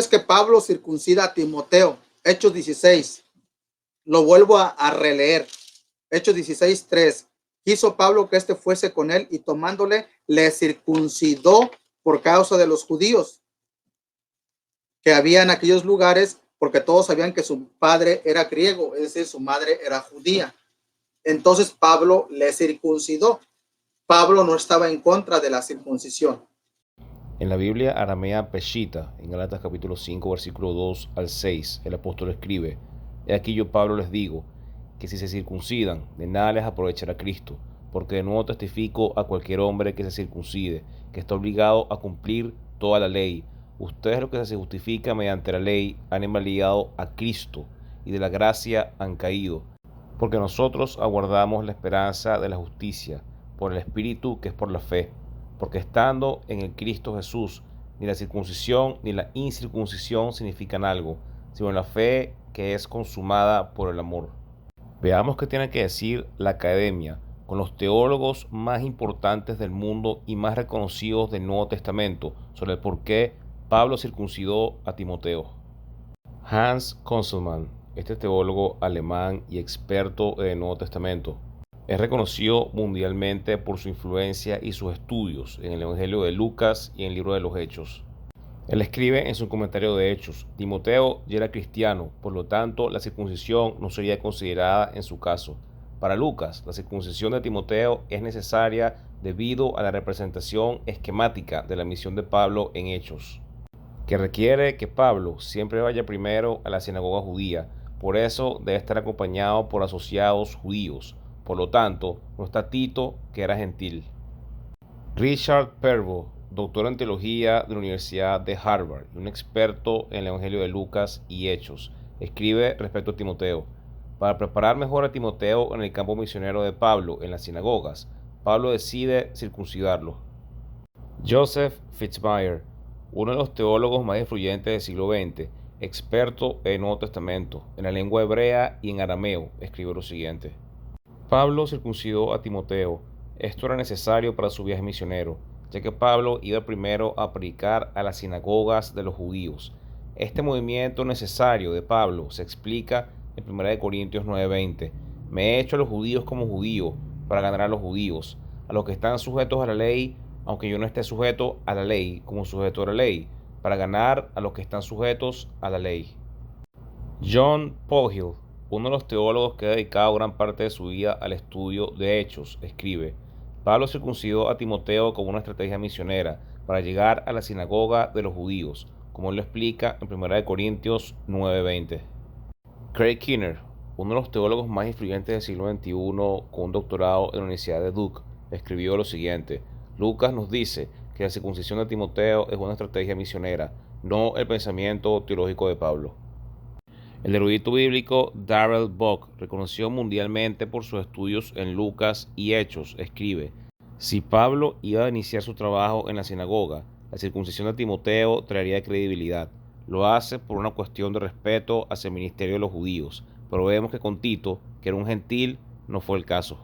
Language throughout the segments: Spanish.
Es que Pablo circuncida a Timoteo. Hechos 16. Lo vuelvo a releer. Hechos 16:3. Quiso Pablo que éste fuese con él y tomándole le circuncidó por causa de los judíos que había en aquellos lugares, porque todos sabían que su padre era griego, es decir, su madre era judía. Entonces Pablo le circuncidó. Pablo no estaba en contra de la circuncisión. En la Biblia aramea Peshitta, en Gálatas capítulo 5, versículo 2 al 6, el apóstol escribe: He aquí yo, Pablo, les digo, que si se circuncidan, de nada les aprovechará Cristo, porque de nuevo testifico a cualquier hombre que se circuncide, que está obligado a cumplir toda la ley. Ustedes, los que se justifican mediante la ley, han invalidado a Cristo, y de la gracia han caído, porque nosotros aguardamos la esperanza de la justicia, por el Espíritu que es por la fe. Porque estando en el Cristo Jesús, ni la circuncisión ni la incircuncisión significan algo, sino la fe que es consumada por el amor. Veamos qué tiene que decir la academia, con los teólogos más importantes del mundo y más reconocidos del Nuevo Testamento, sobre el por qué Pablo circuncidó a Timoteo. Hans Conselmann, este teólogo alemán y experto en el Nuevo Testamento, es reconocido mundialmente por su influencia y sus estudios en el Evangelio de Lucas y en el libro de los Hechos. Él escribe en su comentario de Hechos: Timoteo ya era cristiano, por lo tanto la circuncisión no sería considerada en su caso. Para Lucas, la circuncisión de Timoteo es necesaria debido a la representación esquemática de la misión de Pablo en Hechos, que requiere que Pablo siempre vaya primero a la sinagoga judía. Por eso debe estar acompañado por asociados judíos. Por lo tanto, no está Tito, que era gentil. Richard Pervo, doctor en teología de la Universidad de Harvard y un experto en el Evangelio de Lucas y Hechos, escribe respecto a Timoteo: para preparar mejor a Timoteo en el campo misionero de Pablo en las sinagogas, Pablo decide circuncidarlo. Joseph Fitzmyer, uno de los teólogos más influyentes del siglo XX, experto en el Nuevo Testamento, en la lengua hebrea y en arameo, escribe lo siguiente: Pablo circuncidó a Timoteo. Esto era necesario para su viaje misionero, ya que Pablo iba primero a predicar a las sinagogas de los judíos. Este movimiento necesario de Pablo se explica en 1 Corintios 9:20. Me he hecho a los judíos como judío para ganar a los judíos, a los que están sujetos a la ley, aunque yo no esté sujeto a la ley como sujeto a la ley, para ganar a los que están sujetos a la ley. John Polhill, uno de los teólogos que ha dedicado gran parte de su vida al estudio de Hechos, escribe: Pablo circuncidó a Timoteo como una estrategia misionera para llegar a la sinagoga de los judíos, como él lo explica en 1 Corintios 9:20. Craig Keener, uno de los teólogos más influyentes del siglo XXI con un doctorado en la Universidad de Duke, escribió lo siguiente: Lucas nos dice que la circuncisión de Timoteo es una estrategia misionera, no el pensamiento teológico de Pablo. El erudito bíblico Darrell Bock, reconocido mundialmente por sus estudios en Lucas y Hechos, escribe: si Pablo iba a iniciar su trabajo en la sinagoga, la circuncisión de Timoteo traería credibilidad. Lo hace por una cuestión de respeto hacia el ministerio de los judíos, pero vemos que con Tito, que era un gentil, no fue el caso.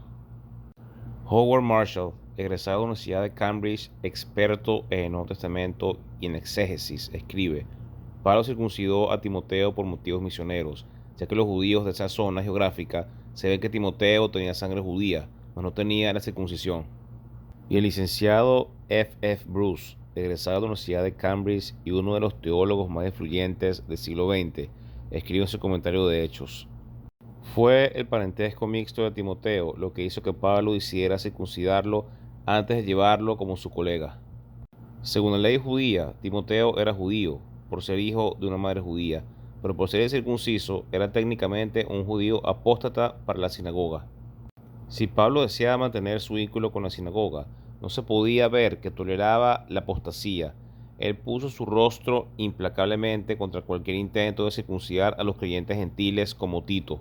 Howard Marshall, egresado de la Universidad de Cambridge, experto en el Nuevo Testamento y en exégesis, escribe: Pablo circuncidó a Timoteo por motivos misioneros, ya que los judíos de esa zona geográfica se ve que Timoteo tenía sangre judía, mas no tenía la circuncisión. Y el licenciado F. Bruce, egresado de la Universidad de Cambridge y uno de los teólogos más influyentes del siglo XX, escribe en su comentario de Hechos: fue el parentesco mixto de Timoteo lo que hizo que Pablo decidiera circuncidarlo antes de llevarlo como su colega. Según la ley judía, Timoteo era judío por ser hijo de una madre judía, pero por ser circunciso era técnicamente un judío apóstata para la sinagoga. Si Pablo deseaba mantener su vínculo con la sinagoga, no se podía ver que toleraba la apostasía. Él puso su rostro implacablemente contra cualquier intento de circuncidar a los creyentes gentiles como Tito.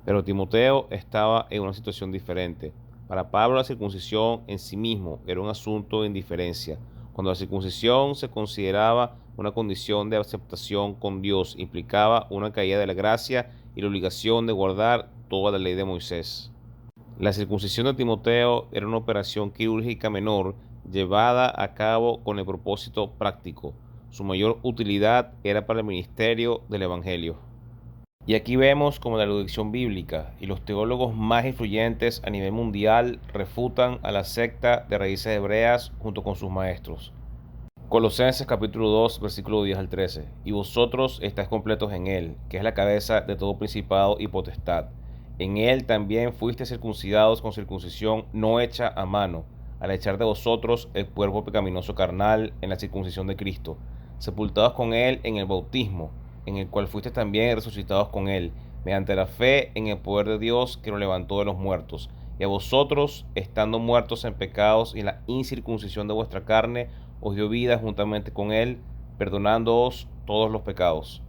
Pero Timoteo estaba en una situación diferente. Para Pablo la circuncisión en sí mismo era un asunto de indiferencia. Cuando la circuncisión se consideraba una condición de aceptación con Dios, implicaba una caída de la gracia y la obligación de guardar toda la ley de Moisés. La circuncisión de Timoteo era una operación quirúrgica menor llevada a cabo con el propósito práctico. Su mayor utilidad era para el ministerio del Evangelio. Y aquí vemos como la erudición bíblica y los teólogos más influyentes a nivel mundial refutan a la secta de raíces hebreas junto con sus maestros. Colosenses capítulo 2, versículo 10 al 13. Y vosotros estáis completos en Él, que es la cabeza de todo principado y potestad. En Él también fuisteis circuncidados con circuncisión no hecha a mano, al echar de vosotros el cuerpo pecaminoso carnal en la circuncisión de Cristo, sepultados con Él en el bautismo, en el cual fuisteis también resucitados con Él, mediante la fe en el poder de Dios que lo levantó de los muertos. Y a vosotros, estando muertos en pecados y en la incircuncisión de vuestra carne, os dio vida juntamente con Él, perdonándoos todos los pecados,